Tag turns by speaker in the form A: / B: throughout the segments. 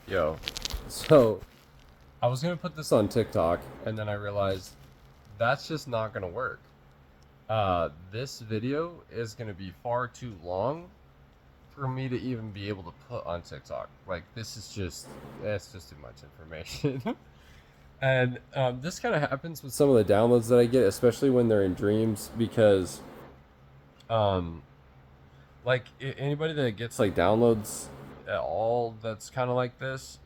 A: Yo, so I was gonna put this on TikTok, and then I realized that's just not gonna work. This video is gonna be far too long for me to even be able to put on TikTok. Like, it's just too much information. And this kind of happens with some of the downloads that I get, especially when they're in dreams, because um, anybody that gets like downloads at all that's kind of like this,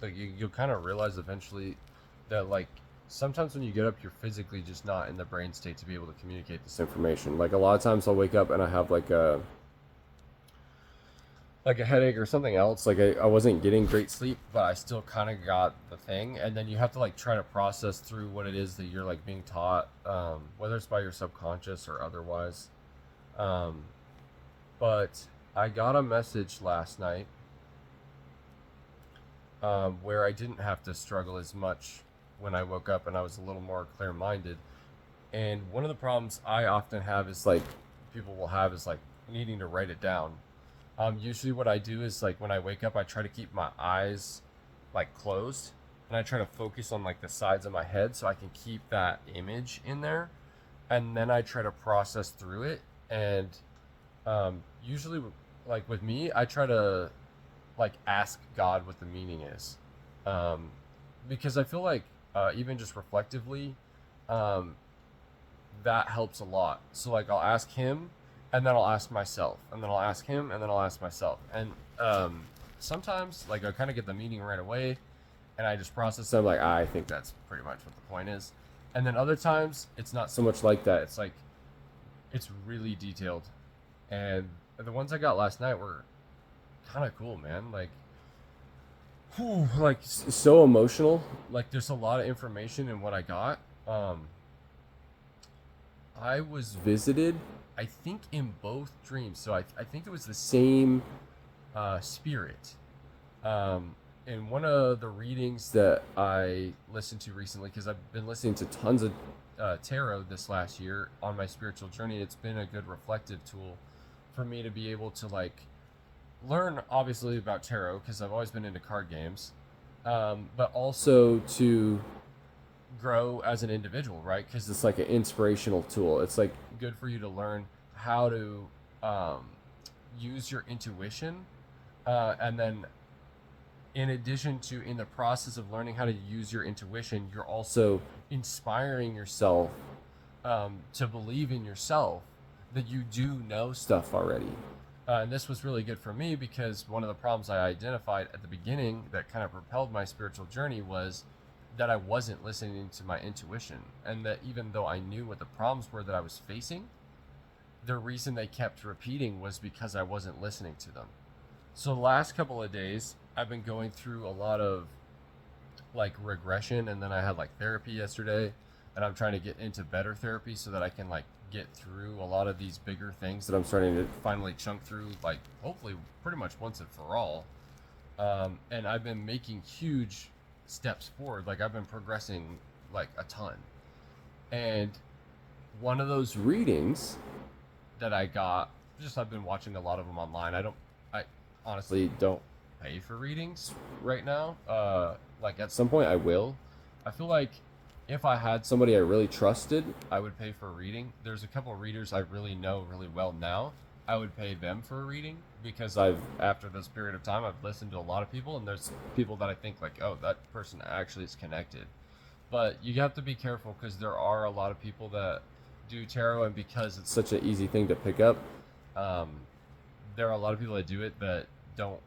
A: like you'll kind of realize eventually that like sometimes when you get up you're physically just not in the brain state to be able to communicate this information. Like a lot of times I'll wake up and I have like a headache or something else, like I wasn't getting great sleep but I still kind of got the thing, and then you have to like try to process through what it is that you're like being taught, whether it's by your subconscious or otherwise. um, but I got a message last night, where I didn't have to struggle as much when I woke up and I was a little more clear minded. And one of the problems I often have is like people will have is like needing to write it down. Usually, what I do is like when I wake up, I try to keep my eyes like closed and I try to focus on like the sides of my head so I can keep that image in there. And then I try to process through it. And usually, like with me, I try to like ask God what the meaning is, um, because I feel like even just reflectively, um, that helps a lot. So like I'll ask Him, and then I'll ask myself, and then I'll ask Him, and then I'll ask myself, and sometimes like I kind of get the meaning right away, and I just process it. I'm like, I think that's pretty much what the point is. And then other times it's not so much like that. It's like it's really detailed, and the ones I got last night were kind of cool, man. Like whew, like so emotional. Like there's a lot of information in what I got. I was visited, I think, in both dreams. So I think it was the same spirit. In one of the readings that I listened to recently, because I've been listening to tons of tarot this last year on my spiritual journey, it's been a good reflective tool for me to be able to like learn obviously about tarot because I've always been into card games, but also to grow as an individual, right? Because it's like an inspirational tool. It's like good for you to learn how to um, use your intuition, and then in addition to in the process of learning how to use your intuition, you're also inspiring yourself, to believe in yourself that you do know stuff already. And this was really good for me because one of the problems I identified at the beginning that kind of propelled my spiritual journey was that I wasn't listening to my intuition. And that even though I knew what the problems were that I was facing, the reason they kept repeating was because I wasn't listening to them. So the last couple of days, I've been going through a lot of like regression, and then I had like therapy yesterday, and I'm trying to get into better therapy so that I can like get through a lot of these bigger things that I'm starting to finally chunk through, like hopefully pretty much once and for all. And I've been making huge steps forward. Like I've been progressing like a ton. And one of those readings that I got, just I've been watching a lot of them online. I honestly don't pay for readings right now. Like at some point I will. I feel like if I had somebody I really trusted, I would pay for a reading. There's a couple of readers I really know really well now. I would pay them for a reading because after this period of time, I've listened to a lot of people, and there's people that I think like, oh, that person actually is connected. But you have to be careful because there are a lot of people that do tarot, and because it's such an easy thing to pick up, um, there are a lot of people that do it that don't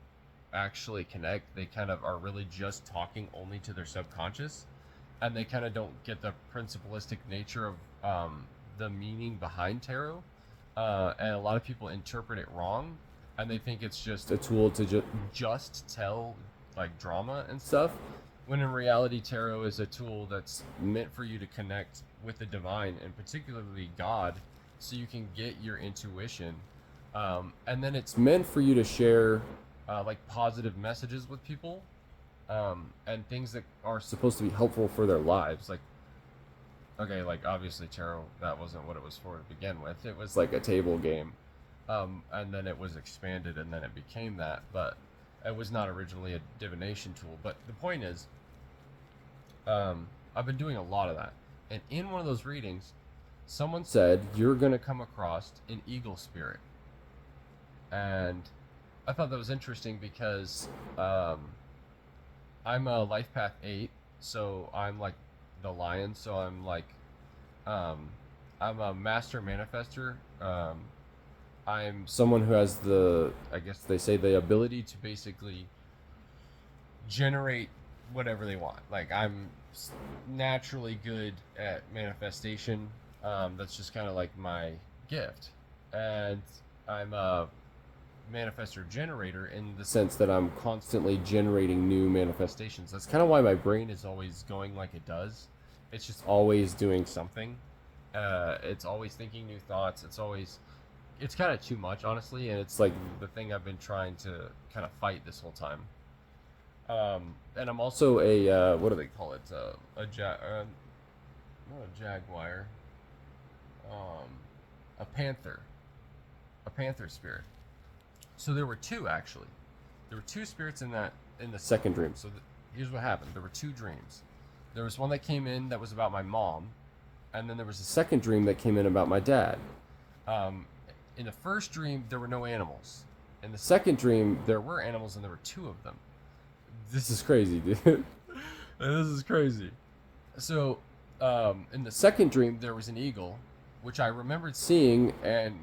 A: actually connect. They kind of are really just talking only to their subconscious, and they kind of don't get the principalistic nature of the meaning behind tarot. And a lot of people interpret it wrong, and they think it's just a tool to just tell like drama and stuff. When in reality, tarot is a tool that's meant for you to connect with the divine, and particularly God, so you can get your intuition. And then it's meant for you to share like positive messages with people, and things that are supposed to be helpful for their lives. Like, okay, like obviously tarot, that wasn't what it was for to begin with. It was like a table game, and then it was expanded, and then it became that. But It was not originally a divination tool, but the point is, I've been doing a lot of that. And in one of those readings, someone said you're going to come across an eagle spirit. And I thought that was interesting because I'm a life path 8, so I'm like the lion, so um, I'm a master manifester. I'm someone who has I guess they say, the ability to basically generate whatever they want. Like, I'm naturally good at manifestation. That's just kind of like my gift. And I'm a manifestor generator in the sense that I'm constantly generating new manifestations. That's kind of why my brain is always going like it does. It's just always doing something. It's always thinking new thoughts. It's kind of too much, honestly, and it's like the thing I've been trying to kind of fight this whole time. And I'm also a what do they call it? Not a jaguar, um, a panther spirit. So there were two, actually. There were two spirits in the second dream. So here's what happened. There were two dreams. There was one that came in that was about my mom, and then there was a second dream that came in about my dad. Um, in the first dream, there were no animals. In the second dream, there were animals, and there were two of them. This is crazy, dude. This is crazy. So, in the second dream, there was an eagle, which I remembered seeing, and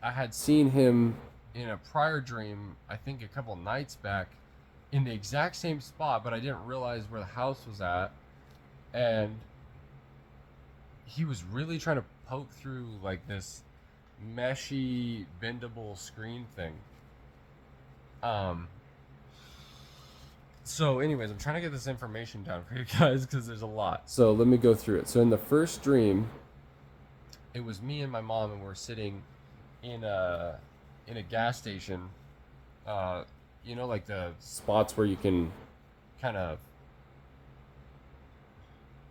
A: I had seen him in a prior dream, I think a couple nights back, in the exact same spot, but I didn't realize where the house was at. And he was really trying to poke through like this meshy, bendable screen thing. Um, so, anyways, I'm trying to get this information down for you guys because there's a lot. So, let me go through it. So, in the first dream, it was me and my mom, and we're sitting in a gas station. Like the spots where you can kind of,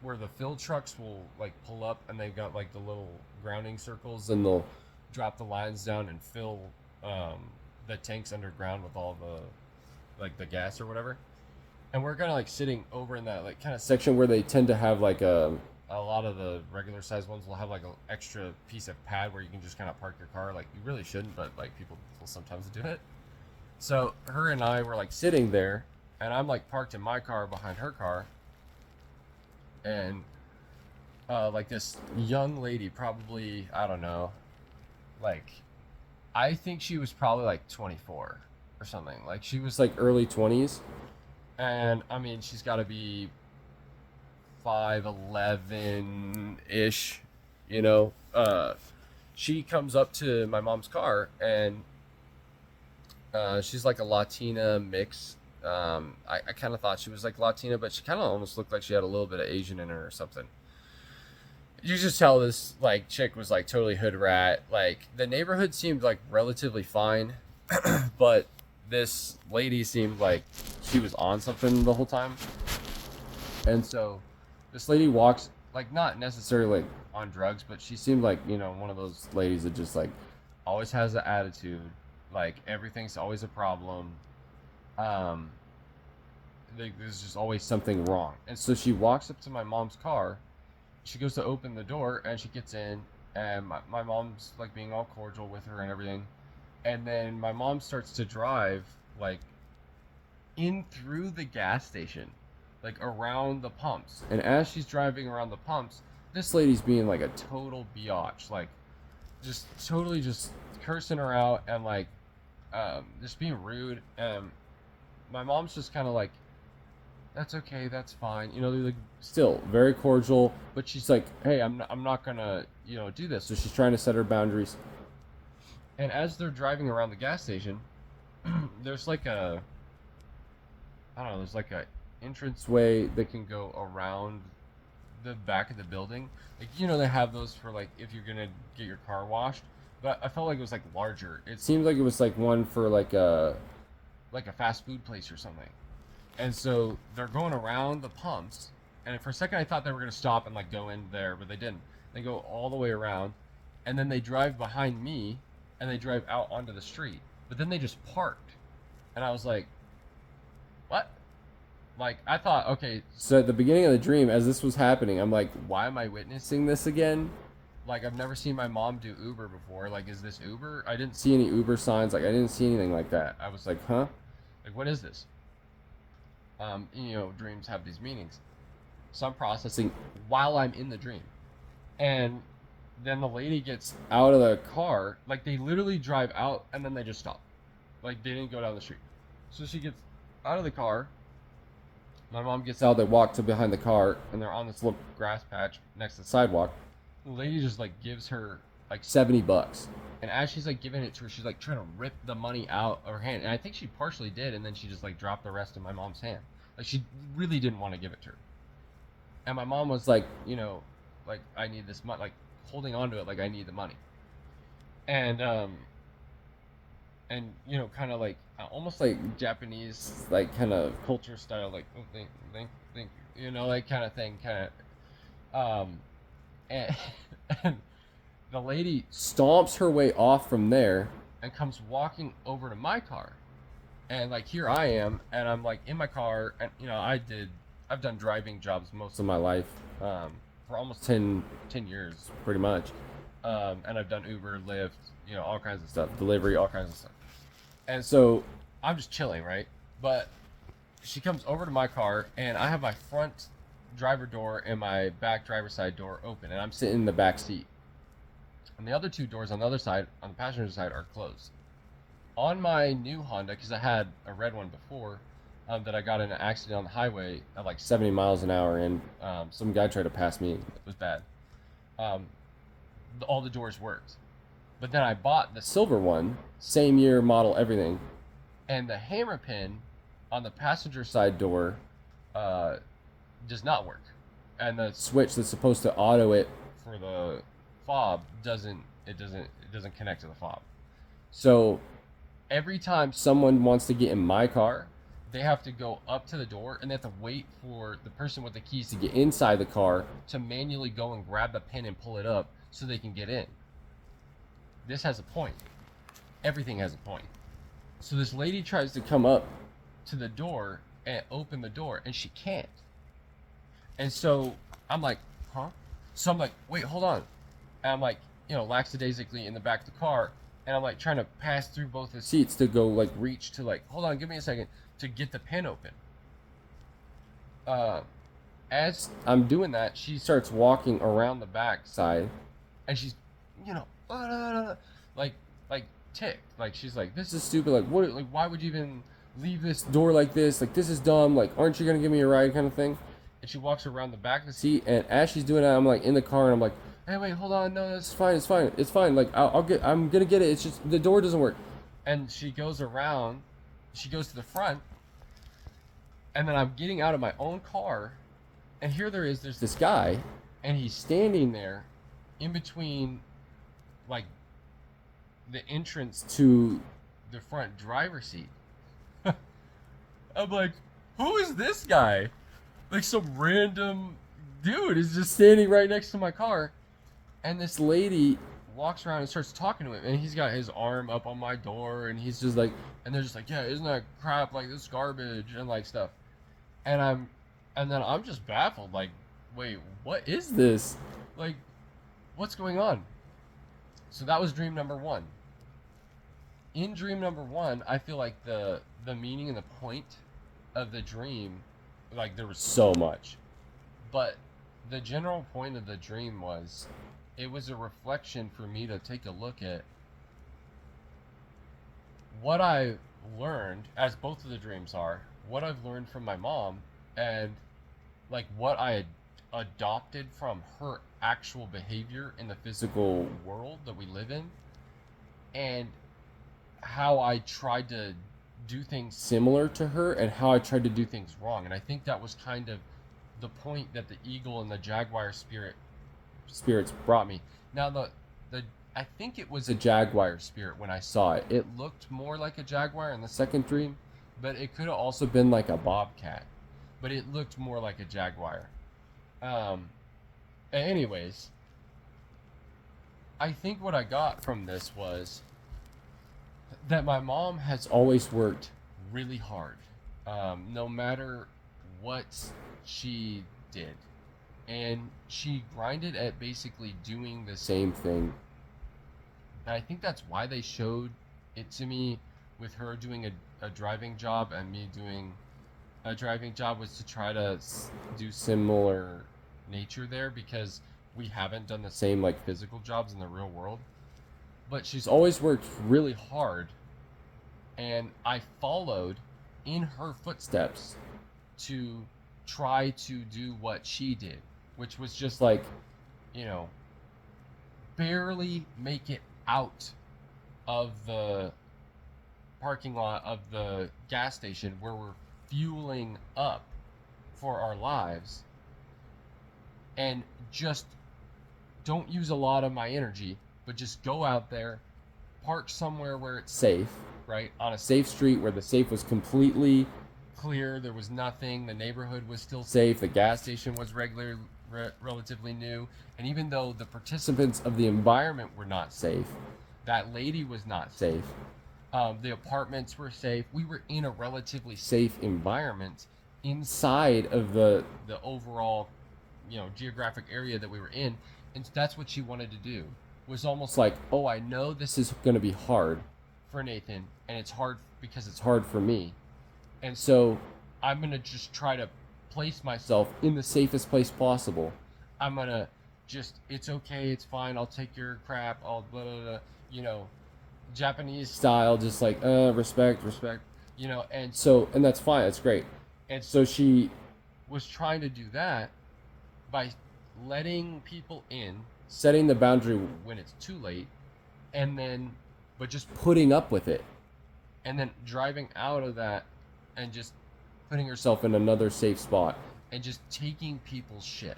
A: where the fill trucks will like pull up, and they've got like the little grounding circles, and they'll drop the lines down and fill the tanks underground with all the gas or whatever. And we're kind of like sitting over in that like kind of section where they tend to have like a lot of the regular size ones will have like an extra piece of pad where you can just kind of park your car. Like, you really shouldn't, but like people will sometimes do it. So her and I were like sitting there, and I'm like parked in my car behind her car, and like this young lady, probably, I don't know, like, I think she was probably like 24 or something. Like, she was like early 20s, and I mean, she's got to be 5'11" ish, you know. She comes up to my mom's car, and she's like a Latina mix. I kind of thought she was like Latina, but she kind of almost looked like she had a little bit of Asian in her or something. You just tell this like chick was like totally hood rat. Like, the neighborhood seemed like relatively fine, but this lady seemed like she was on something the whole time. And so this lady walks, like, not necessarily like on drugs, but she seemed like, one of those ladies that just like always has an attitude, like everything's always a problem. um there's just always something wrong. And so she walks up to my mom's car, she goes to open the door, and she gets in, and my mom's like being all cordial with her and everything. And then my mom starts to drive like in through the gas station, like around the pumps. And as she's driving around the pumps, this lady's being like a total biatch, like just totally just cursing her out, and like just being rude. And my mom's just kind of like, that's okay, that's fine, they're like still very cordial, but she's like, hey, I'm not gonna do this. So she's trying to set her boundaries. And as they're driving around the gas station, there's like there's like a entrance way that can go around the back of the building. Like, they have those for like if you're gonna get your car washed. But I felt like it was like larger. It seemed like it was like one for like a fast food place or something. And so they're going around the pumps, and for a second I thought they were gonna stop and like go in there, but they didn't. They go all the way around, and then they drive behind me, and they drive out onto the street. But then they just parked, and I was like, what? Like, I thought, okay, so at the beginning of the dream, as this was happening, I'm like, why am I witnessing this again? Like, I've never seen my mom do Uber before. Like, is this Uber? I didn't see any Uber signs. Like, I didn't see anything like that. I was like, huh? Like, what is this? Dreams have these meanings. So I'm processing while I'm in the dream. And then the lady gets out of the car. Like, they literally drive out and then they just stop. Like, they didn't go down the street. So she gets out of the car. My mom gets out, they walk to behind the car, and they're on this little grass patch next to the sidewalk. The lady just like gives her like $70. And as she's like giving it to her, she's like trying to rip the money out of her hand. And I think she partially did, and then she just like dropped the rest in my mom's hand. Like she really didn't want to give it to her. And my mom was like, like I need this money, like holding on to it, like I need the money. And kind of like almost like Japanese, like kind of culture style, like oh, think, like kind of thing, kind of, and, and the lady stomps her way off from there and comes walking over to my car, and like here I am, and I'm like in my car, and I've done driving jobs most of my life, for almost 10 years, pretty much, and I've done Uber, Lyft, all kinds of stuff, delivery, all kinds of stuff. And so I'm just chilling, right? But she comes over to my car, and I have my front driver door and my back driver's side door open, and I'm sitting in the back seat. And the other two doors on the other side, on the passenger side, are closed. On my new Honda, because I had a red one before, that I got in an accident on the highway at like 70 miles an hour, and some guy tried to pass me. It was bad. All the doors worked. But then I bought the silver one, same year, model, everything, and the hammer pin on the passenger side door does not work, and the switch that's supposed to auto it for the fob doesn't connect to the fob. So every time someone wants to get in my car, they have to go up to the door and they have to wait for the person with the keys to get inside the car to manually go and grab the pin and pull it up so they can get in. This has a point. Everything has a point. So this lady tries to come up to the door and open the door, and she can't. And so I'm like, huh? So I'm like, wait, hold on. And I'm like, lackadaisically in the back of the car, and I'm like trying to pass through both the seats to go like reach to like, hold on, give me a second, to get the pin open. As I'm doing that, she starts walking around the back side, and she's, like ticked. Like she's like, this is stupid. Like what? Like why would you even leave this door like this? Like this is dumb. Like aren't you gonna give me a ride, kind of thing? And she walks around the back of the seat, and as she's doing that, I'm like in the car, and I'm like, hey, wait, hold on, no, it's fine. Like I'm gonna get it. It's just the door doesn't work. And she goes around. She goes to the front, and then I'm getting out of my own car, and here there's this guy, and he's standing there in between like the entrance to the front driver's seat. I'm like, who is this guy? Like some random dude is just standing right next to my car, and this lady walks around and starts talking to him, and he's got his arm up on my door, and he's just like, and they're just like, yeah, isn't that crap, like this garbage and like stuff. And then I'm just baffled, like, wait, what is this? Like, what's going on? So that was dream number one. In dream number one, I feel like the meaning and the point of the dream, like there was so much, but the general point of the dream was, it was a reflection for me to take a look at what I learned, as both of the dreams are, what I've learned from my mom, and like what I had adopted from her actual behavior in the physical world that we live in, and how I tried to do things similar to her, and how I tried to do things wrong. And I think that was kind of the point that the eagle and the jaguar spirits brought me. Now the I think it was a jaguar spirit when I saw it. It looked more like a jaguar in the second dream, but it could have also been like a bobcat. But it looked more like a jaguar. Anyways, I think what I got from this was that my mom has always worked really hard. no matter what she did. And she grinded at basically doing the same thing. And I think that's why they showed it to me with her doing a driving job and me doing a driving job, was to try to do similar nature there, because we haven't done the same like physical jobs in the real world. But she's always worked really hard, and I followed in her footsteps to try to do what she did, which was just like, you know, barely make it out of the parking lot of the gas station where we're fueling up for our lives, and just don't use a lot of my energy, but just go out there, park somewhere where it's safe, right? On a safe street where the safe was completely clear, there was nothing, the neighborhood was still safe, the gas station was relatively new, and even though the participants of the environment were not safe, that lady was not safe, the apartments were safe, we were in a relatively safe environment inside of the overall, geographic area that we were in. And that's what she wanted to do, was almost like, oh, I know this is going to be hard for Nathan, and it's hard because it's hard for me, and so I'm going to just try to place myself in the safest place possible. I'm going to just, it's okay, it's fine, I'll take your crap, I'll blah blah blah, you know Japanese style, just like respect, respect, and that's fine, that's great. And so she was trying to do that by letting people in, setting the boundary when it's too late, and then, but just putting up with it, and then driving out of that, and just putting herself in another safe spot, and just taking people's shit.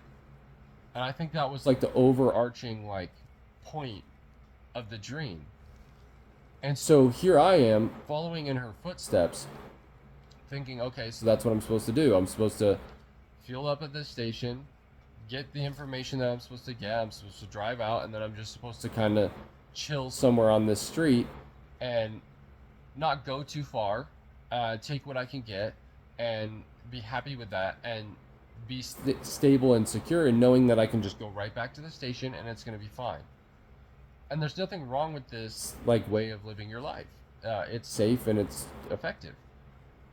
A: And I think that was like the overarching like point of the dream. And so here I am following in her footsteps, thinking, okay, so that's what I'm supposed to do. I'm supposed to fuel up at this station, get the information that I'm supposed to get. I'm supposed to drive out, and then I'm just supposed to kind of chill somewhere on this street and not go too far, take what I can get, and be happy with that, and be stable and secure, and knowing that I can just go right back to the station and it's going to be fine. And there's nothing wrong with this like way of living your life. It's safe and it's effective.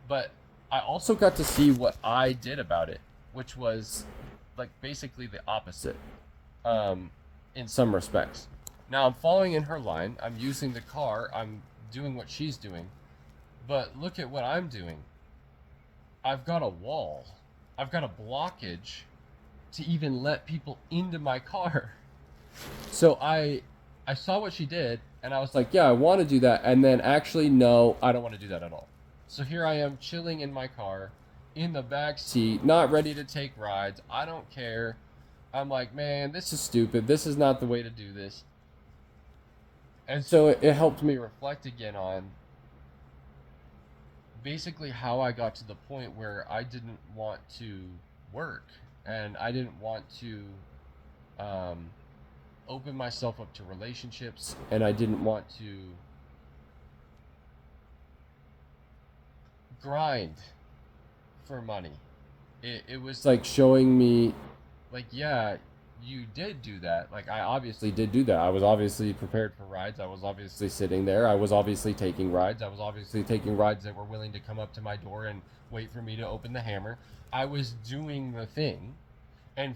A: But I also got to see what I did about it, which was like basically the opposite, in some respects. Now I'm following in her line. I'm using the car. I'm doing what she's doing. But look at what I'm doing. I've got a wall. I've got a blockage to even let people into my car. So I saw what she did, and I was like, yeah, I want to do that. And then actually, no, I don't want to do that at all. So here I am chilling in my car, in the back seat, not ready to take rides. I don't care. I'm like, man, this is stupid. This is not the way to do this. And so it helped me reflect again on basically how I got to the point where I didn't want to work, and I didn't want to open myself up to relationships, and I didn't want to grind for money. It was like showing me, like, yeah, you did do that. Like, I obviously did do that. I was obviously prepared for rides. I was obviously sitting there. I was obviously taking rides. I was obviously taking rides that were willing to come up to my door and wait for me to open the hammer. I was doing the thing. And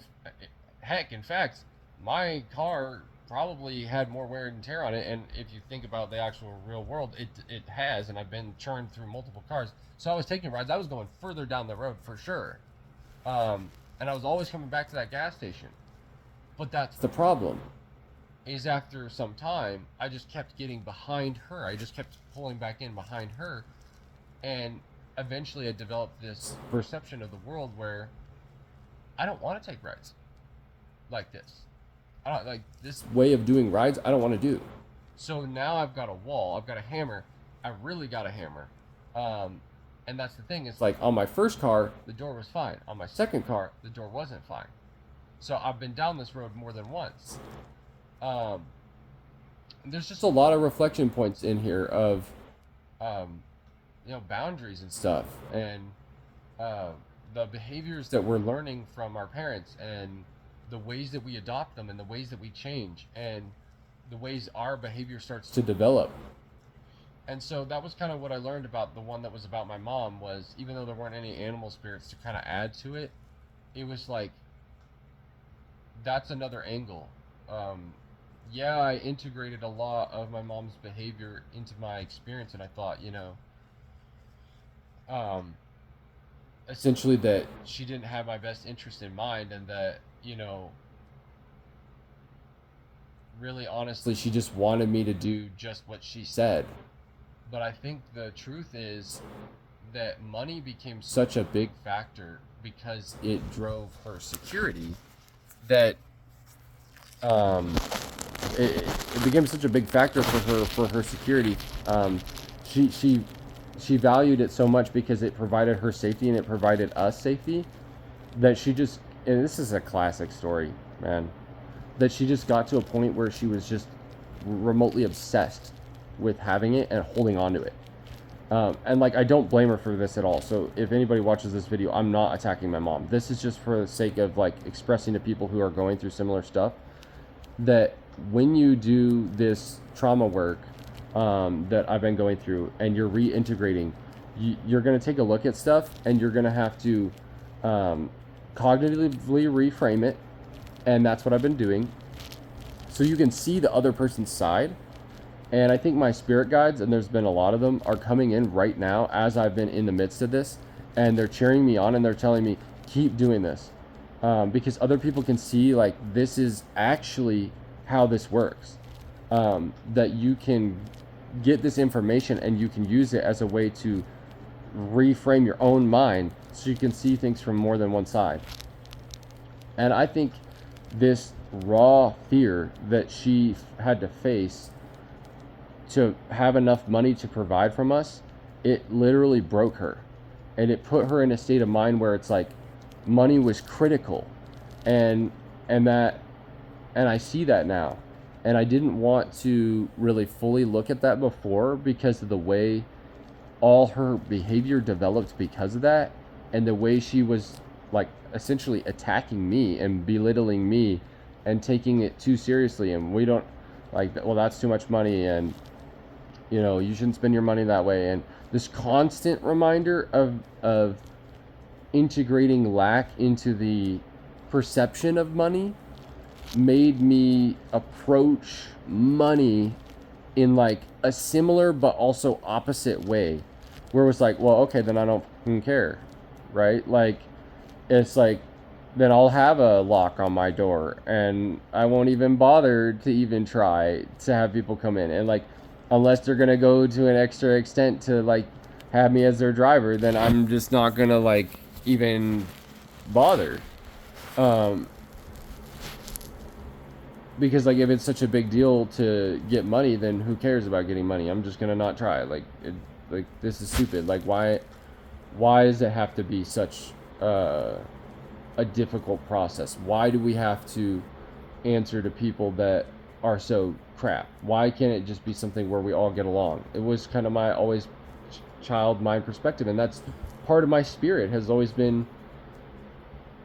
A: heck, in fact, my car probably had more wear and tear on it. And if you think about the actual real world, it has. And I've been churned through multiple cars. So I was taking rides. I was going further down the road for sure. And I was always coming back to that gas station. But that's the problem, is after some time, I just kept getting behind her. I just kept pulling back in behind her. And eventually I developed this perception of the world where I don't want to take rides like this. I don't like this way of doing rides. I don't want to do. So now I've got a wall. I've got a hammer. I really got a hammer. And that's the thing. It's like on my first car, the door was fine. On my second car, the door wasn't fine. So I've been down this road more than once. There's just a lot of reflection points in here of boundaries and stuff, and uh, the behaviors that we're learning from our parents, and the ways that we adopt them, and the ways that we change, and the ways our behavior starts to develop. And so that was kind of what I learned about the one that was about my mom, was even though there weren't any animal spirits to kind of add to it, it was like that's another angle. Um, yeah, I integrated a lot of my mom's behavior into my experience, and I thought, um, essentially that she didn't have my best interest in mind, and that, really honestly, she just wanted me to do just what she said. But I think the truth is that money became such a big factor because it drove her security, that um, it became such a big factor for her security. Um, she she she valued it so much because it provided her safety and it provided us safety, that she just, and this is a classic story, man, that she just got to a point where she was just remotely obsessed with having it and holding on to it. And like, I don't blame her for this at all. So if anybody watches this video, I'm not attacking my mom. This is just for the sake of like expressing to people who are going through similar stuff, that when you do this trauma work, that I've been going through, and you're reintegrating, you're going to take a look at stuff, and you're going to have to cognitively reframe it. And that's what I've been doing, so you can see the other person's side. And I think my spirit guides, and there's been a lot of them, are coming in right now as I've been in the midst of this, and they're cheering me on, and they're telling me, keep doing this, because other people can see, like, this is actually how this works, that you can get this information and you can use it as a way to reframe your own mind so you can see things from more than one side. And I think this raw fear that she had to face to have enough money to provide from us, it literally broke her. And it put her in a state of mind where it's like money was critical. And that, and I see that now. And I didn't want to really fully look at that before because of the way all her behavior developed because of that, and the way she was like essentially attacking me and belittling me and taking it too seriously. And we don't like, well, that's too much money, and you shouldn't spend your money that way. And this constant reminder of integrating lack into the perception of money made me approach money in like a similar but also opposite way, where it was like, well, okay, then I don't fucking care, right? Like, it's like, then I'll have a lock on my door and I won't even bother to even try to have people come in. And like, unless they're gonna go to an extra extent to like have me as their driver, then I'm just not gonna like even bother. Because like, if it's such a big deal to get money, then who cares about getting money? I'm just gonna not try. Like, this is stupid. Like, why does it have to be such a difficult process? Why do we have to answer to people that are so crap? Why can't it just be something where we all get along? It was kind of my always child mind perspective, and that's part of my spirit has always been,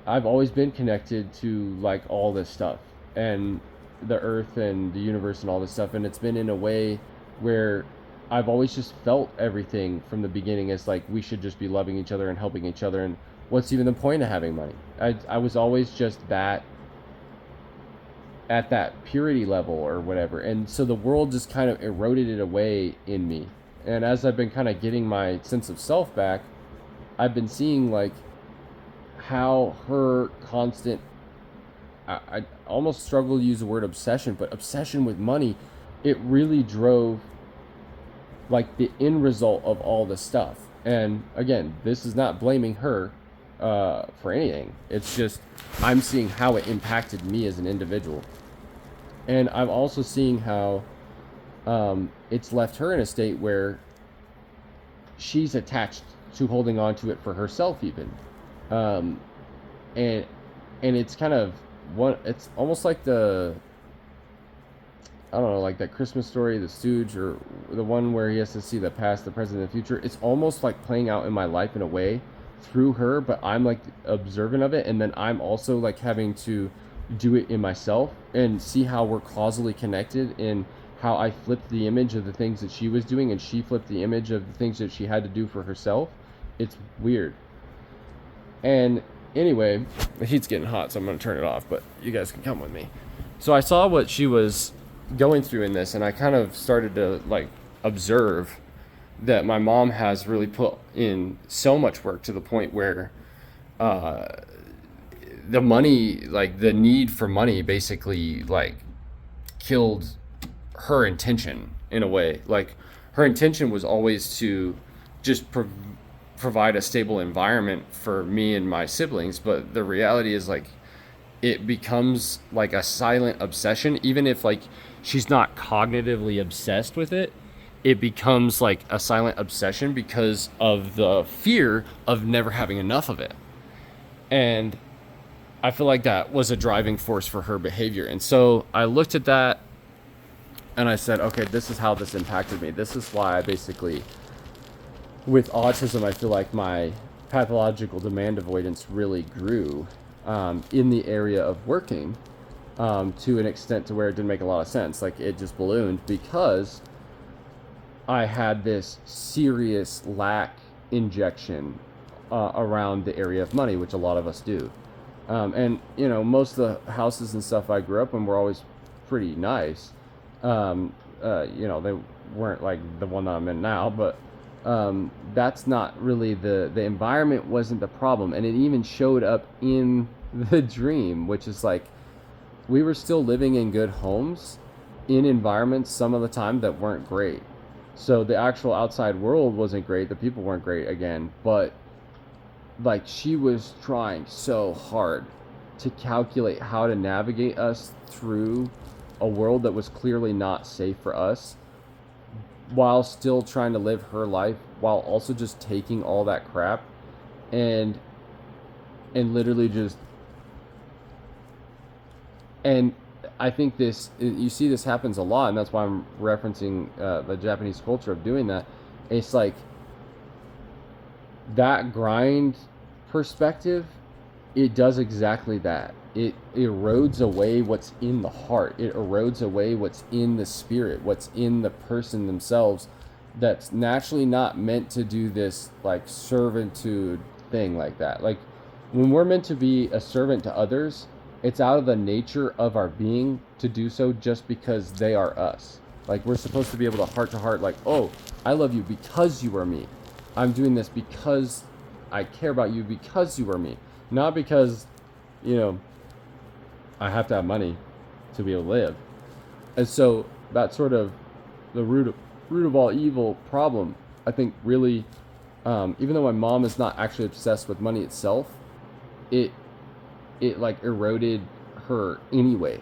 A: I've always been connected to like all this stuff and the earth and the universe and all this stuff. And it's been in a way where I've always just felt everything from the beginning as like, we should just be loving each other and helping each other. And what's even the point of having money? I was always just that, at that purity level or whatever. And so the world just kind of eroded it away in me. And as I've been kind of getting my sense of self back, I've been seeing like how her constant, I almost struggle to use the word obsession, but obsession with money, it really drove like the end result of all this stuff. And again, this is not blaming her for anything. It's just, I'm seeing how it impacted me as an individual. And I'm also seeing how it's left her in a state where she's attached to holding on to it for herself even. And it's kind of, it's almost like the I don't know, like that Christmas Story, The Stooge, or the one where he has to see the past, the present, and the future. It's almost like playing out in my life in a way through her, but I'm like observant of it, and then I'm also like having to do it in myself and see how we're causally connected in how I flipped the image of the things that she was doing and she flipped the image of the things that she had to do for herself. It's weird. And anyway, the heat's getting hot, so I'm going to turn it off, but you guys can come with me. So I saw what she was going through in this, and I kind of started to like observe that my mom has really put in so much work to the point where uh, the money, like the need for money, basically like killed her intention in a way. Like her intention was always to just provide a stable environment for me and my siblings, but the reality is like it becomes like a silent obsession. Even if like she's not cognitively obsessed with it, it becomes like a silent obsession because of the fear of never having enough of it. And I feel like that was a driving force for her behavior. And so I looked at that and I said, okay, this is how this impacted me. This is why I basically, with autism, I feel like my pathological demand avoidance really grew in the area of working to an extent to where it didn't make a lot of sense. Like it just ballooned because I had this serious lack injection around the area of money, which a lot of us do. And, you know, most of the houses and stuff I grew up in were always pretty nice. You know, they weren't like the one that I'm in now, but that's not really the environment wasn't the problem. And it even showed up in the dream, which is like we were still living in good homes in environments some of the time that weren't great. So the actual outside world wasn't great. The people weren't great again, but like she was trying so hard to calculate how to navigate us through a world that was clearly not safe for us while still trying to live her life while also just taking all that crap and literally just and I think this you see this happens a lot, and that's why I'm referencing the Japanese culture of doing that. It's like that grind perspective, it does exactly that. It erodes away what's in the heart. It erodes away what's in the spirit, what's in the person themselves that's naturally not meant to do this like servitude thing like that. Like when we're meant to be a servant to others, it's out of the nature of our being to do so just because they are us. Like we're supposed to be able to heart, like, oh, I love you because you are me. I'm doing this because I care about you because you are me. Not because, you know, I have to have money to be able to live. And so that sort of the root of all evil problem, I think really, even though my mom is not actually obsessed with money itself, it like eroded her anyway,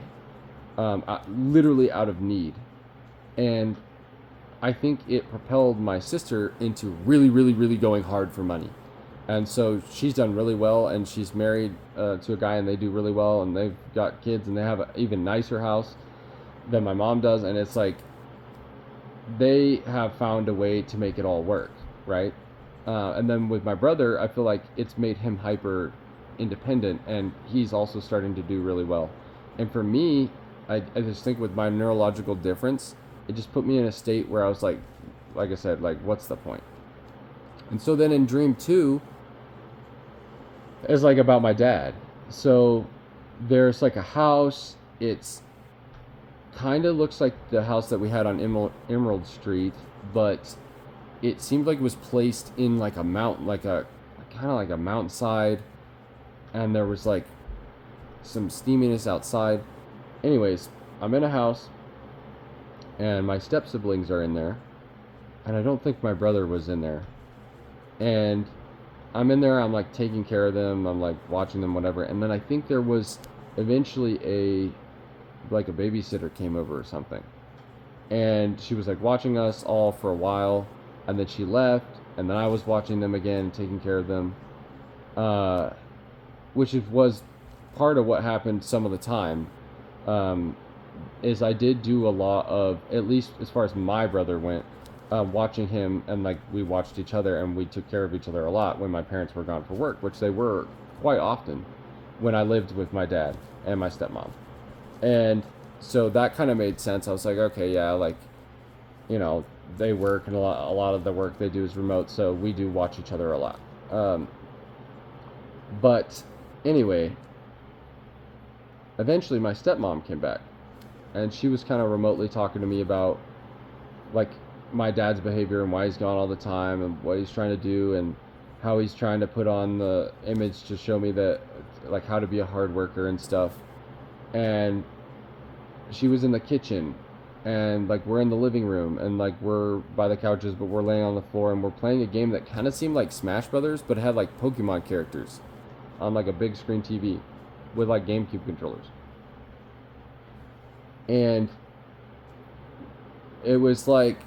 A: literally out of need. And I think it propelled my sister into really, really, really going hard for money. And so she's done really well, and she's married to a guy, and they do really well, and they've got kids, and they have an even nicer house than my mom does. And it's like they have found a way to make it all work, right? And then with my brother, I feel like it's made him hyper independent, and he's also starting to do really well. And for me, I just think with my neurological difference, it just put me in a state where I was like I said, like, what's the point? And so then in dream 2 is like about my dad. So there's like a house. It's kind of looks like the house that we had on Emerald Street, but it seemed like it was placed in like a mountain, like a kind of like a mountainside, and there was like some steaminess outside. Anyways, I'm in a house, and my step siblings are in there, and I don't think my brother was in there. And I'm in there, I'm like taking care of them, I'm like watching them, whatever. And then I think there was eventually a babysitter came over or something. And she was like watching us all for a while, and then she left, and then I was watching them again, taking care of them. Which was part of what happened some of the time. is I did do a lot of, at least as far as my brother went, watching him, and like we watched each other and we took care of each other a lot when my parents were gone for work, which they were quite often when I lived with my dad and my stepmom. And so that kind of made sense. I was like, okay, yeah, like, you know, they work, and a lot of the work they do is remote, so we do watch each other a lot. But anyway, eventually my stepmom came back, and she was kind of remotely talking to me about like my dad's behavior and why he's gone all the time and what he's trying to do and how he's trying to put on the image to show me that, like, how to be a hard worker and stuff. And she was in the kitchen, and like we're in the living room, and like we're by the couches, but we're laying on the floor, and we're playing a game that kind of seemed like Smash Brothers, but had like Pokemon characters on like a big screen TV with like GameCube controllers. And it was like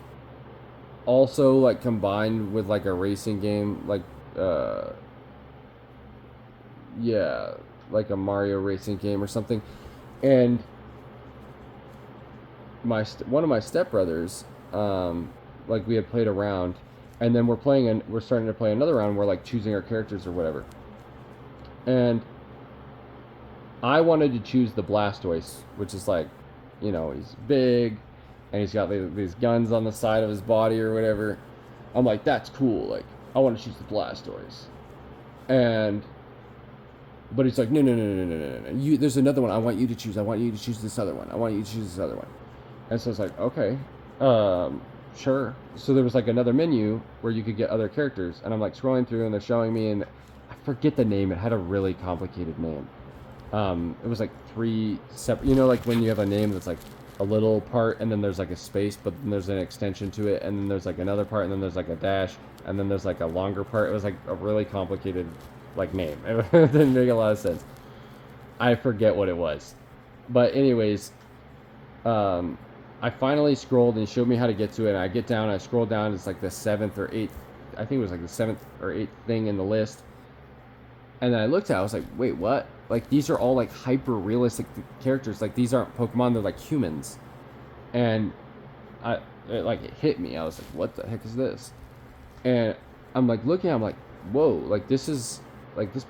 A: also like combined with like a racing game, like yeah, like a Mario racing game or something. And one of my stepbrothers, like we had played a round, and then we're starting to play another round. We're like choosing our characters or whatever, and I wanted to choose the Blastoise, which is like, you know, he's big, and he's got these guns on the side of his body or whatever. I'm like, that's cool. Like, I want to choose the Blastoise, but he's like, no. There's another one I want you to choose. I want you to choose this other one. I want you to choose this other one. And so I was like, okay, sure. So there was like another menu where you could get other characters, and I'm like scrolling through, and they're showing me, and I forget the name. It had a really complicated name. It was like 3 separate, you know, like when you have a name that's like a little part, and then there's like a space, but then there's an extension to it, and then there's like another part, and then there's like a dash, and then there's like a longer part. It was like a really complicated like name. It didn't make a lot of sense. I forget what it was, but anyways, I finally scrolled, and showed me how to get to it. And I get down, I scroll down, it's like the 7th or 8th, I think it was like the 7th or 8th thing in the list. And then I looked at it, I was like, wait, what? Like, these are all like hyper realistic characters. Like, these aren't Pokemon, they're like humans. And it hit me. I was like, what the heck is this? And I'm like looking, I'm like, whoa, like this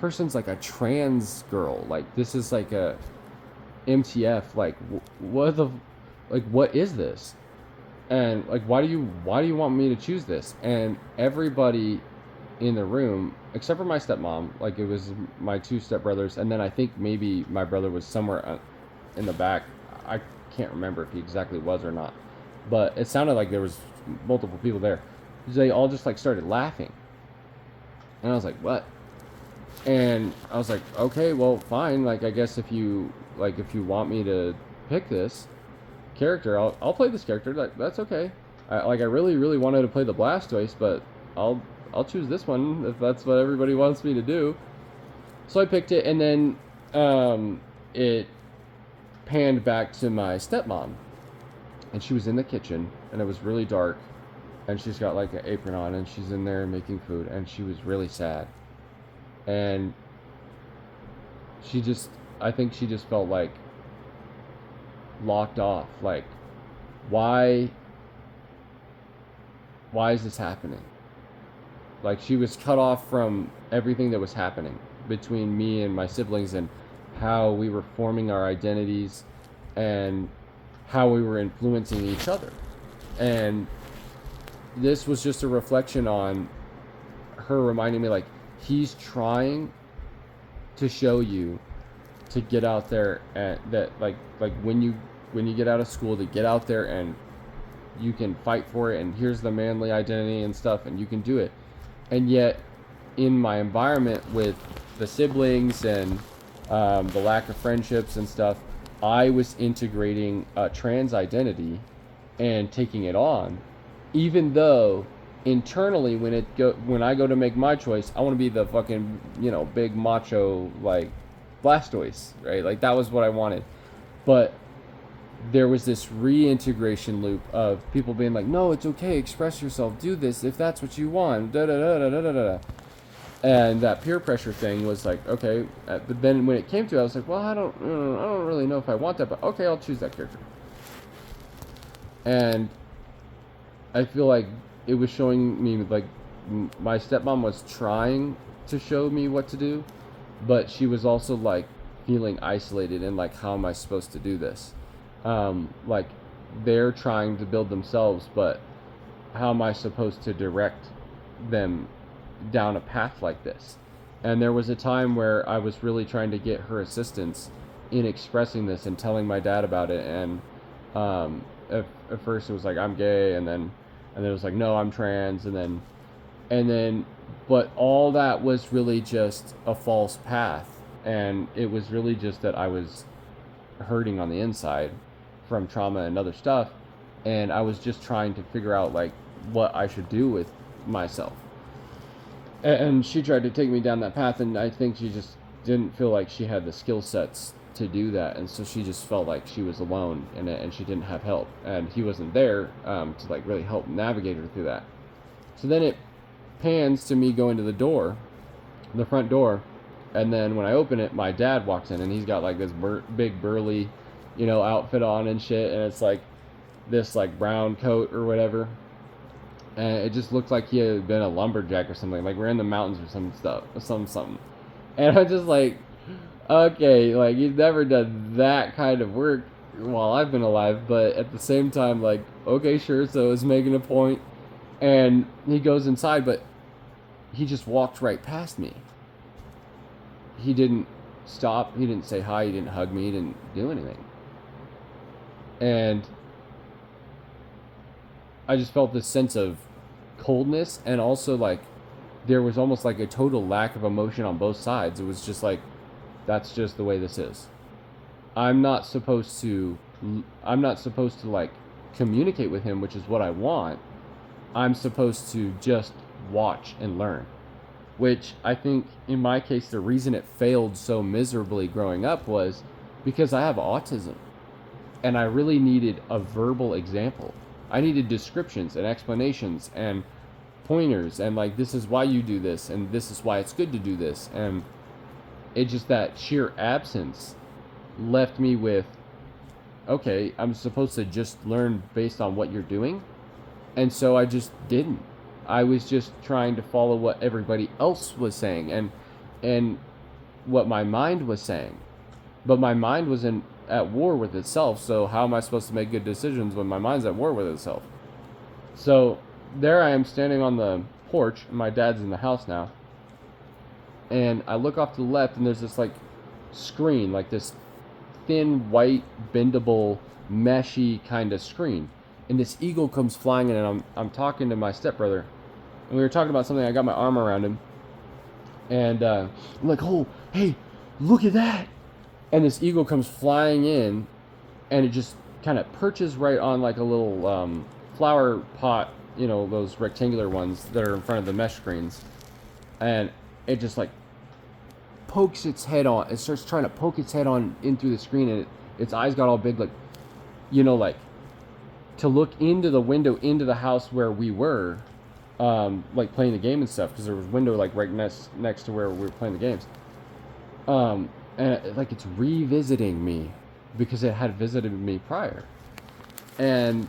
A: person's like a trans girl. Like, this is like a MTF. Like, what is this? And like, why do you want me to choose this? And everybody in the room, except for my stepmom, like it was my 2 stepbrothers, and then I think maybe my brother was somewhere in the back. I can't remember if he exactly was or not, but it sounded like there was multiple people there. They all just like started laughing, and I was like, what? And I was like, okay, well, fine. Like, I guess if you want me to pick this character, I'll play this character. That's okay. I really wanted to play the Blastoise, but I'll choose this one if that's what everybody wants me to do. So I picked it, and then it panned back to my stepmom, and she was in the kitchen, and it was really dark, and she's got like an apron on, and she's in there making food, and she was really sad, and I think she just felt like locked off. Like, why is this happening? Like, she was cut off from everything that was happening between me and my siblings, and how we were forming our identities, and how we were influencing each other. And this was just a reflection on her reminding me, like, he's trying to show you to get out there, and that like when you get out of school, to get out there and you can fight for it, and here's the manly identity and stuff, and you can do it. And yet, in my environment with the siblings and the lack of friendships and stuff, I was integrating a trans identity and taking it on, even though internally, when I go to make my choice, I want to be the fucking, you know, big macho like Blastoise, right? Like, that was what I wanted. But there was this reintegration loop of people being like, no, it's okay, express yourself, do this if that's what you want, da da da da da da da. And that peer pressure thing was like, okay, but then when it came to it, I was like, well, I don't really know if I want that, but okay, I'll choose that character. And I feel like it was showing me, like, my stepmom was trying to show me what to do, but she was also like feeling isolated and like, how am I supposed to do this? Like, they're trying to build themselves, but how am I supposed to direct them down a path like this? And there was a time where I was really trying to get her assistance in expressing this and telling my dad about it. And at first it was like, I'm gay, and then it was like, no, I'm trans, and then but all that was really just a false path, and it was really just that I was hurting on the inside from trauma and other stuff, and I was just trying to figure out like what I should do with myself. And she tried to take me down that path, and I think she just didn't feel like she had the skill sets to do that, and so she just felt like she was alone in it, and she didn't have help, and he wasn't there to like really help navigate her through that. So then it pans to me going to the front door, and then when I open it, my dad walks in, and he's got like this big burly, outfit on and shit, and it's like this like brown coat or whatever, and it just looked like he had been a lumberjack or something. Like we're in the mountains or some stuff, or something. And I'm just like, okay, like he's never done that kind of work while I've been alive, but at the same time, like, okay, sure. So it's making a point, and he goes inside, but he just walked right past me. He didn't stop. He didn't say hi. He didn't hug me. He didn't do anything. And I just felt this sense of coldness, and also like there was almost like a total lack of emotion on both sides. It was just like, that's just the way this is. I'm not supposed to like communicate with him, which is what I want. I'm supposed to just watch and learn, which I think in my case, the reason it failed so miserably growing up was because I have autism, and I really needed a verbal example. I needed descriptions and explanations and pointers, and like, this is why you do this, and this is why it's good to do this. And it just, that sheer absence left me with, okay, I'm supposed to just learn based on what you're doing. And so I just didn't. I was just trying to follow what everybody else was saying, and what my mind was saying. But my mind was at war with itself, so how am I supposed to make good decisions when my mind's at war with itself? So there I am standing on the porch, and my dad's in the house now. And I look off to the left, and there's this like screen, like this thin, white, bendable, meshy kind of screen. And this eagle comes flying in, and I'm talking to my stepbrother, and we were talking about something. I got my arm around him, and I'm like, oh, hey, look at that. And this eagle comes flying in, and it just kind of perches right on like a little flower pot, those rectangular ones that are in front of the mesh screens. And it just like pokes its head on. It starts trying to poke its head on in through the screen, and its eyes got all big, like, like to look into the window into the house where we were, like playing the game and stuff, because there was a window like right next to where we were playing the games. And like it's revisiting me because it had visited me prior, and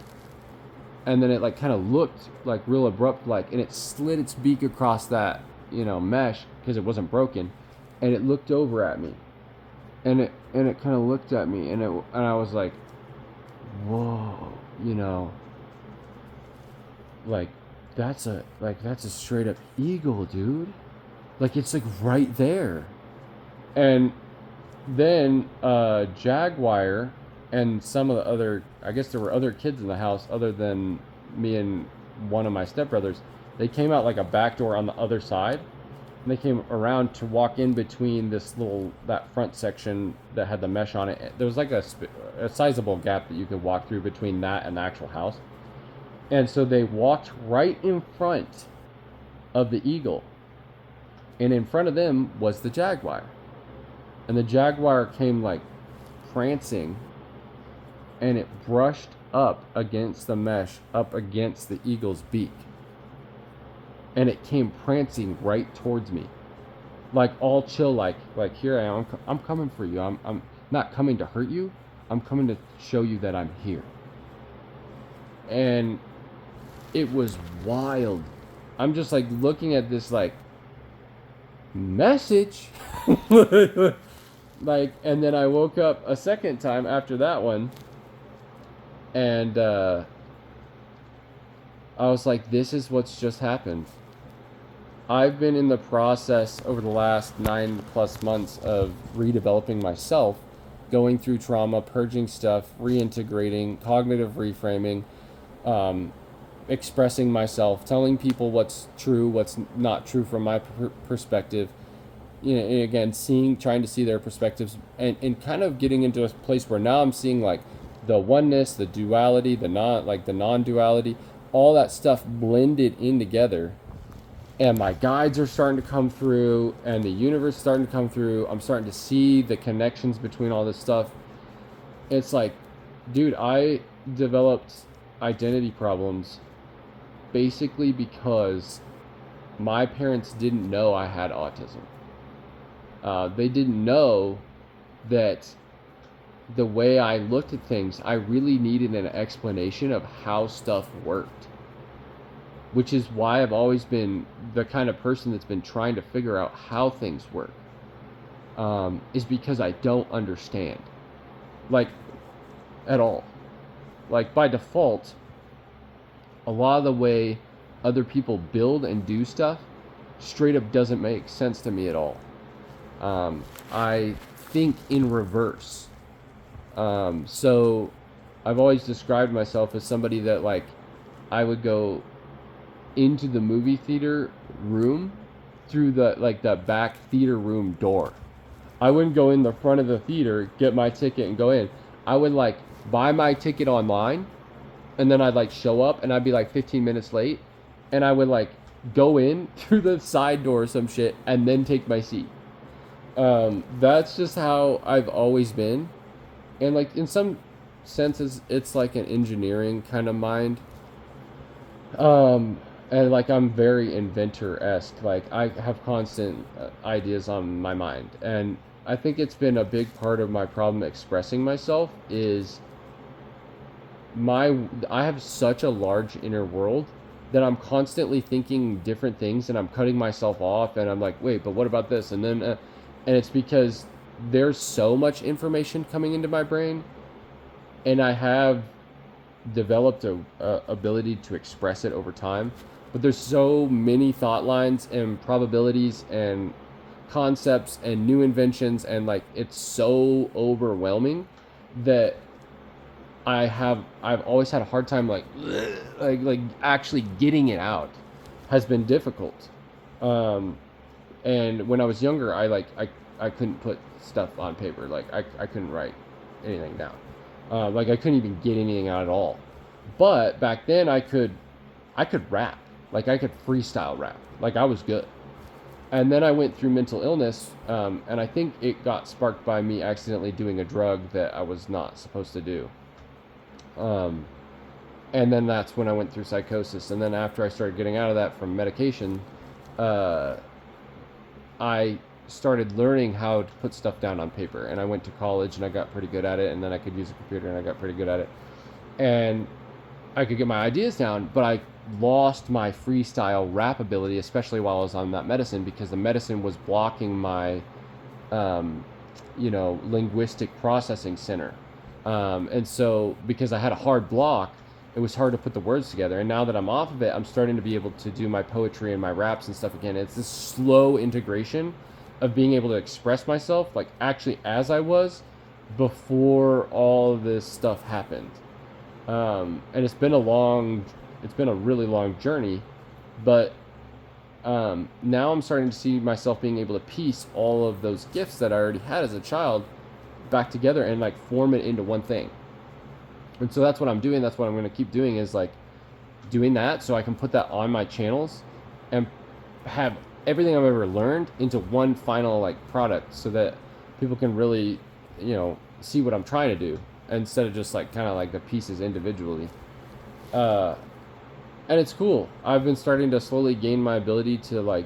A: then it like kind of looked like real abrupt, like, and it slid its beak across that mesh because it wasn't broken, and it looked over at me, and it kind of looked at me, and I was like, whoa, like that's a straight up eagle, dude. Like it's like right there. And then Jaguar and some of the other, I guess there were other kids in the house other than me and one of my stepbrothers. They came out like a back door on the other side, and they came around to walk in between that front section that had the mesh on it. There was like a sizable gap that you could walk through between that and the actual house. And so they walked right in front of the eagle, and in front of them was the Jaguar. And the Jaguar came like prancing, and it brushed up against the mesh, up against the eagle's beak. And it came prancing right towards me. like all chill, like here I am, I'm coming for you. I'm not coming to hurt you. I'm coming to show you that I'm here. And it was wild. I'm just like looking at this like message. Like, and then I woke up a second time after that one, and I was like, this is what's just happened. I've been in the process over the last 9+ months of redeveloping myself, going through trauma, purging stuff, reintegrating, cognitive reframing, um, expressing myself, telling people what's true, what's not true from my perspective. You know, and again, trying to see their perspectives, and kind of getting into a place where now I'm seeing like the oneness, the duality, the non-duality, all that stuff blended in together. And my guides are starting to come through, and the universe is starting to come through. I'm starting to see the connections between all this stuff. It's like, dude, I developed identity problems basically because my parents didn't know I had autism. They didn't know that the way I looked at things, I really needed an explanation of how stuff worked. Which is why I've always been the kind of person that's been trying to figure out how things work. Is because I don't understand. Like, at all. Like, by default, a lot of the way other people build and do stuff straight up doesn't make sense to me at all. I think in reverse. So I've always described myself as somebody that, like, I would go into the movie theater room through the back theater room door. I wouldn't go in the front of the theater, get my ticket, and go in. I would like buy my ticket online, and then I'd like show up, and I'd be like 15 minutes late, and I would like go in through the side door or some shit, and then take my seat. That's just how I've always been, and like in some senses, it's like an engineering kind of mind. And like I'm very inventor-esque. Like I have constant ideas on my mind, and I think it's been a big part of my problem expressing myself is I have such a large inner world that I'm constantly thinking different things, and I'm cutting myself off, and I'm like, wait, but what about this? And then and it's because there's so much information coming into my brain, and I have developed a ability to express it over time, but there's so many thought lines and probabilities and concepts and new inventions, and like it's so overwhelming that I've always had a hard time like actually getting it out has been difficult. And when I was younger, I couldn't put stuff on paper. Like I couldn't write anything down. Like I couldn't even get anything out at all. But back then I could rap. Like I could freestyle rap. Like I was good. And then I went through mental illness, and I think it got sparked by me accidentally doing a drug that I was not supposed to do. And then that's when I went through psychosis. And then after I started getting out of that from medication, I started learning how to put stuff down on paper. And I went to college and I got pretty good at it. And then I could use a computer and I got pretty good at it. And I could get my ideas down, but I lost my freestyle rap ability, especially while I was on that medicine, because the medicine was blocking my, linguistic processing center. And so because I had a hard block, it was hard to put the words together. And now that I'm off of it, I'm starting to be able to do my poetry and my raps and stuff again. It's this slow integration of being able to express myself, like actually as I was before all of this stuff happened. And it's been a really long journey, but now I'm starting to see myself being able to piece all of those gifts that I already had as a child back together and like form it into one thing. And so that's what I'm doing. That's what I'm going to keep doing, is like doing that so I can put that on my channels and have everything I've ever learned into one final like product, so that people can really, see what I'm trying to do, instead of just like kind of like the pieces individually. And it's cool. I've been starting to slowly gain my ability to like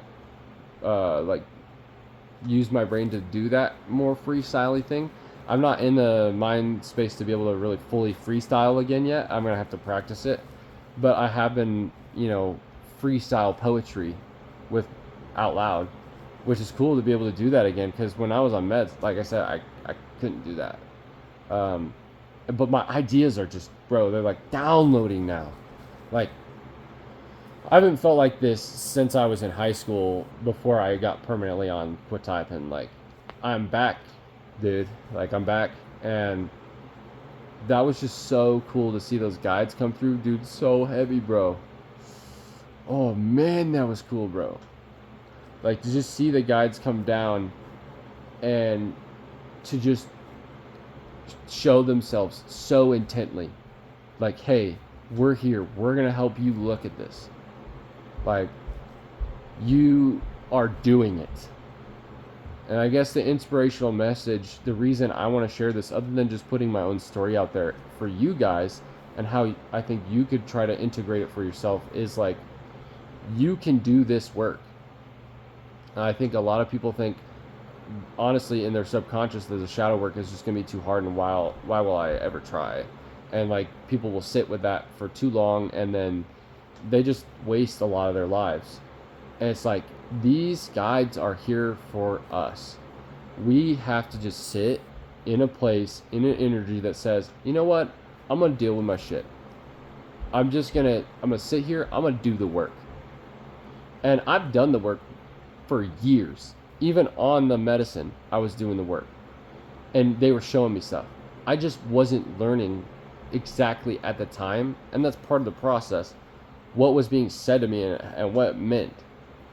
A: use my brain to do that more freestyle thing. I'm not in the mind space to be able to really fully freestyle again yet. I'm gonna have to practice it, but I have been, freestyle poetry with out loud, which is cool to be able to do that again. Because when I was on meds, like I said, I couldn't do that. Um, but my ideas are just, bro, they're like downloading now. Like, I haven't felt like this since I was in high school before I got permanently on quetiapine. Like, I'm back, dude. Like, I'm back. And that was just so cool to see those guides come through, dude. So heavy, bro. Oh, man, that was cool, bro. Like, to just see the guides come down and to just show themselves so intently. Like, hey, we're here. We're going to help you look at this. Like, you are doing it. And I guess the inspirational message, the reason I want to share this, other than just putting my own story out there for you guys and how I think you could try to integrate it for yourself, is like, you can do this work. And I think a lot of people think, honestly, in their subconscious, that the shadow work is just going to be too hard, and why will I ever try? And like, people will sit with that for too long, and then they just waste a lot of their lives. And it's like, these guides are here for us. We have to just sit in a place, in an energy that says, you know what, I'm gonna deal with my shit. I'm gonna sit here, I'm gonna do the work. And I've done the work for years. Even on the medicine, I was doing the work, and they were showing me stuff. I just wasn't learning exactly at the time, and that's part of the process, what was being said to me and what it meant.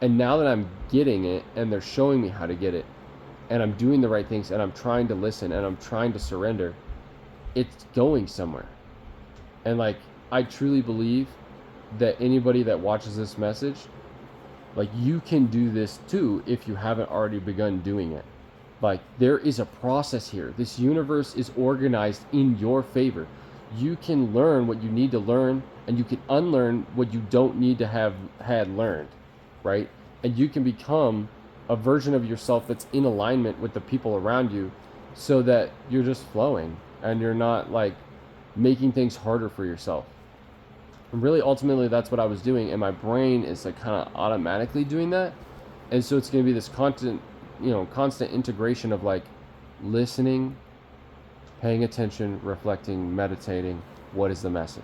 A: And now that I'm getting it, and they're showing me how to get it, and I'm doing the right things, and I'm trying to listen, and I'm trying to surrender, it's going somewhere. And like, I truly believe that anybody that watches this message, like, you can do this too if you haven't already begun doing it. Like, there is a process here. This universe is organized in your favor. You can learn what you need to learn, and you can unlearn what you don't need to have had learned, right? And you can become a version of yourself that's in alignment with the people around you, so that you're just flowing and you're not like making things harder for yourself. And really, ultimately, that's what I was doing, and my brain is like kind of automatically doing that. And so it's going to be this constant integration of like listening, paying attention, reflecting, meditating. What is the message?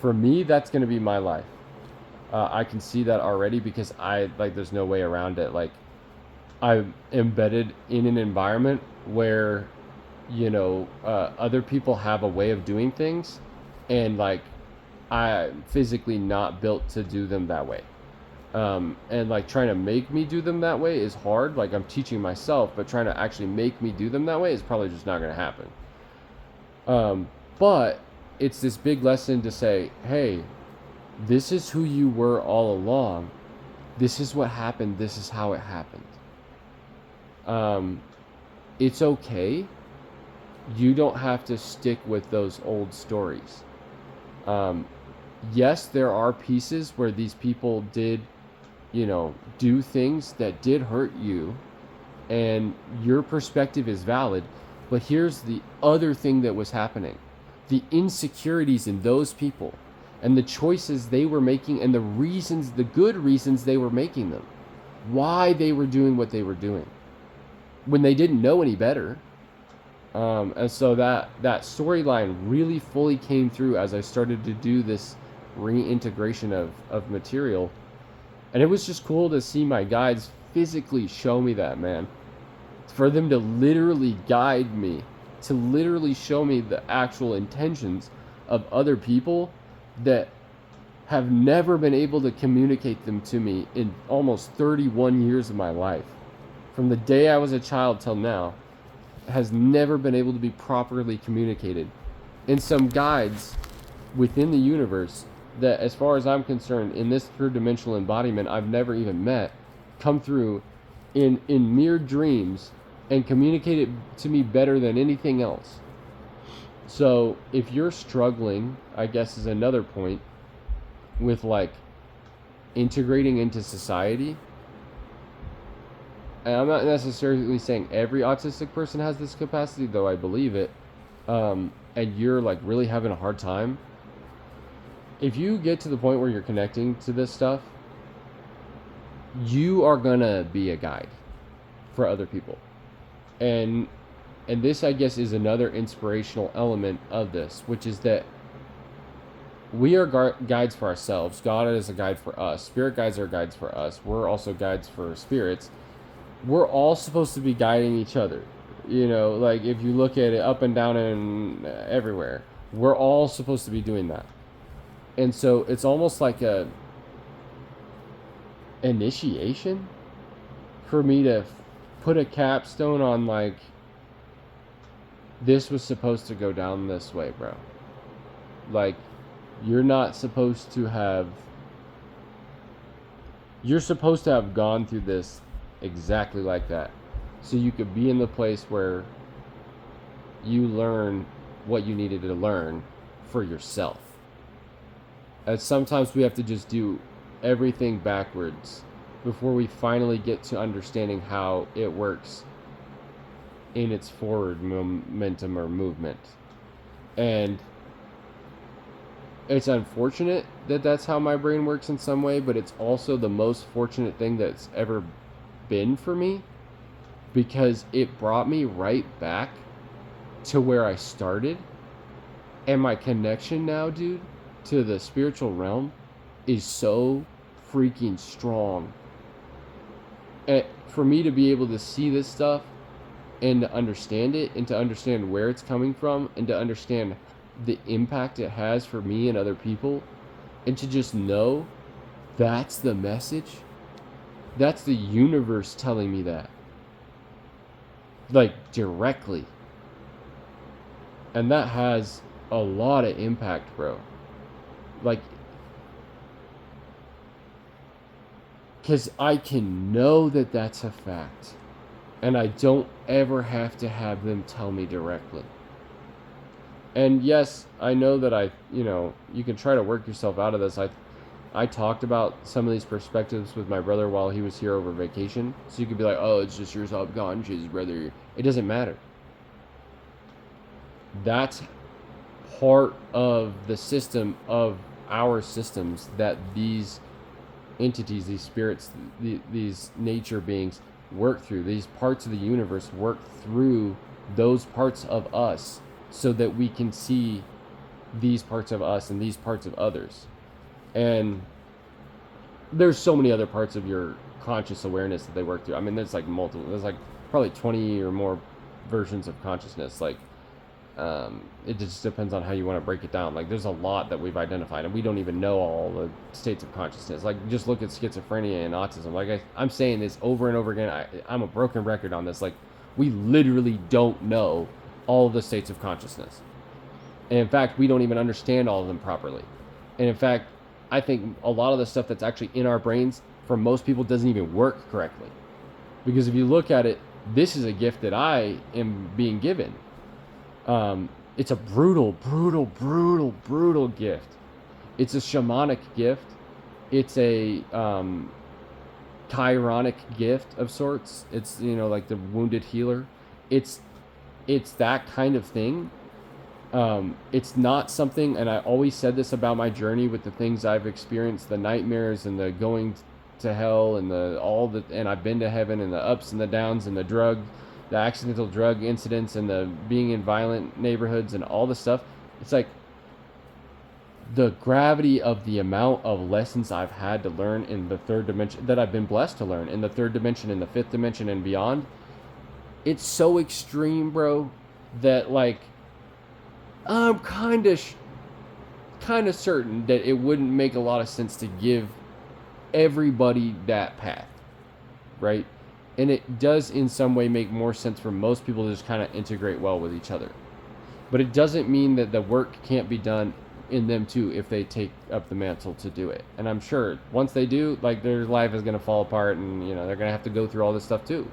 A: For me, that's going to be my life. I can see that already, because there's no way around it. Like, I'm embedded in an environment where, other people have a way of doing things, and like, I'm physically not built to do them that way. And like, trying to make me do them that way is hard. Like, I'm teaching myself, but trying to actually make me do them that way is probably just not going to happen. But it's this big lesson to say, hey, this is who you were all along. This is what happened. This is how it happened. It's okay. You don't have to stick with those old stories. Yes, there are pieces where these people did, do things that did hurt you, and your perspective is valid. But here's the other thing that was happening. The insecurities in those people, and the choices they were making, and the good reasons they were making them. Why they were doing what they were doing when they didn't know any better. And so that storyline really fully came through as I started to do this reintegration of material. And it was just cool to see my guides physically show me that, man. For them to literally guide me, to literally show me the actual intentions of other people that have never been able to communicate them to me in almost 31 years of my life. From the day I was a child till now, has never been able to be properly communicated. And some guides within the universe that, as far as I'm concerned, in this third dimensional embodiment I've never even met, come through in mere dreams and communicate it to me better than anything else. So if you're struggling, I guess is another point, with like integrating into society, And I'm not necessarily saying every autistic person has this capacity, though I believe it. And you're like really having a hard time. If you get to the point where you're connecting to this stuff, you are gonna be a guide for other people. And this, I guess, is another inspirational element of this, which is that we are guides for ourselves. God is a guide for us. Spirit guides are guides for us. We're also guides for spirits. We're all supposed to be guiding each other. You know, like if you look at it up and down and everywhere, we're all supposed to be doing that. And so it's almost like a initiation for me to put a capstone on, like, this was supposed to go down this way, bro. Like, you're supposed to have gone through this exactly like that, so you could be in the place where you learn what you needed to learn for yourself. And sometimes we have to just do everything backwards before we finally get to understanding how it works in its forward momentum or movement. And it's unfortunate that that's how my brain works in some way, but it's also the most fortunate thing that's ever been for me, because it brought me right back to where I started. And my connection now, dude, to the spiritual realm is so freaking strong. And for me to be able to see this stuff and to understand it, and to understand where it's coming from, and to understand the impact it has for me and other people, and to just know that's the message, that's the universe telling me that, like, directly. And that has a lot of impact, bro. Like, because I can know that that's a fact, and I don't ever have to have them tell me directly. And yes, I know that you can try to work yourself out of this. I talked about some of these perspectives with my brother while he was here over vacation. So you could be like, oh, it's just your subconscious, brother. It doesn't matter. That's part of the system of our systems that these entities, these spirits, these nature beings work through. These parts of the universe work through those parts of us so that we can see these parts of us and these parts of others. And there's so many other parts of your conscious awareness that they work through. I mean, there's like multiple, there's like probably 20 or more versions of consciousness. Like, it just depends on how you want to break it down. Like, there's a lot that we've identified, and we don't even know all the states of consciousness. Like, just look at schizophrenia and autism. Like, I'm saying this over and over again. I'm a broken record on this. Like, we literally don't know all the states of consciousness. And in fact, we don't even understand all of them properly. And in fact, I think a lot of the stuff that's actually in our brains, for most people, doesn't even work correctly. Because if you look at it, this is a gift that I am being given. It's a brutal gift. It's a shamanic gift. It's a chironic gift of sorts. It's, like the wounded healer. It's that kind of thing. It's not something, and I always said this about my journey with the things I've experienced, the nightmares and the going to hell and and I've been to heaven, and the ups and the downs and the accidental drug incidents and the being in violent neighborhoods and all the stuff. It's like the gravity of the amount of lessons I've had to learn in the third dimension, that I've been blessed to learn in the third dimension, in the fifth dimension and beyond. It's so extreme, bro, that like I'm kind of certain that it wouldn't make a lot of sense to give everybody that path, right? And it does in some way make more sense for most people to just kind of integrate well with each other. But it doesn't mean that the work can't be done in them too if they take up the mantle to do it. And I'm sure once they do, like, their life is going to fall apart, and they're going to have to go through all this stuff too.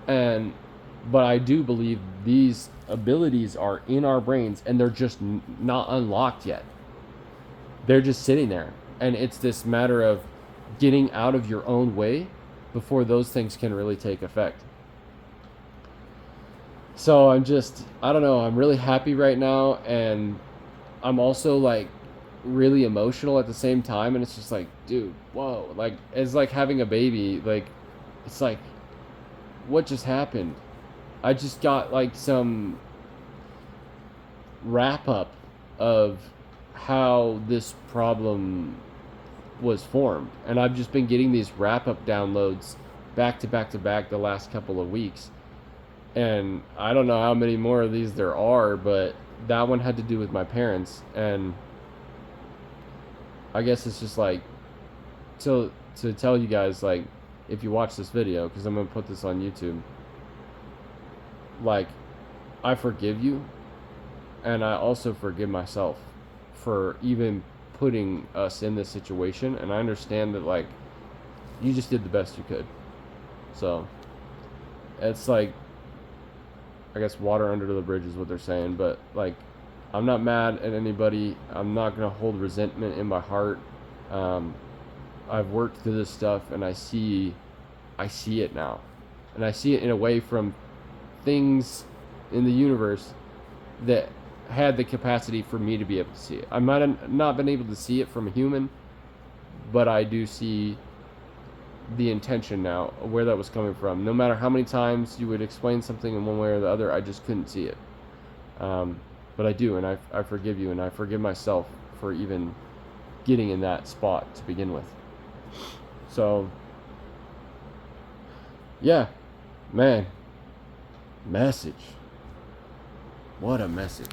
A: But I do believe these abilities are in our brains, and they're just not unlocked yet. They're just sitting there. And it's this matter of getting out of your own way before those things can really take effect. So I don't know, I'm really happy right now, and I'm also like really emotional at the same time, and it's just like, dude, whoa, like it's like having a baby. Like, it's like, what just happened? I just got like some wrap up of how this problem was formed, and I've just been getting these wrap up downloads back to back to back the last couple of weeks, and I don't know how many more of these there are, but that one had to do with my parents. And I guess it's just like, to tell you guys, like, if you watch this video, because I'm gonna put this on YouTube, like, I forgive you, and I also forgive myself for even putting us in this situation. And I understand that, like, you just did the best you could. So it's like, I guess water under the bridge is what they're saying. But like, I'm not mad at anybody. I'm not gonna hold resentment in my heart. I've worked through this stuff, and I see it now, and I see it in a way from things in the universe that had the capacity for me to be able to see it. I might have not been able to see it from a human, but I do see the intention now, where that was coming from. No matter how many times you would explain something in one way or the other, I just couldn't see it. But I do, and I forgive you, and I forgive myself for even getting in that spot to begin with. So, yeah, man, message. What a message.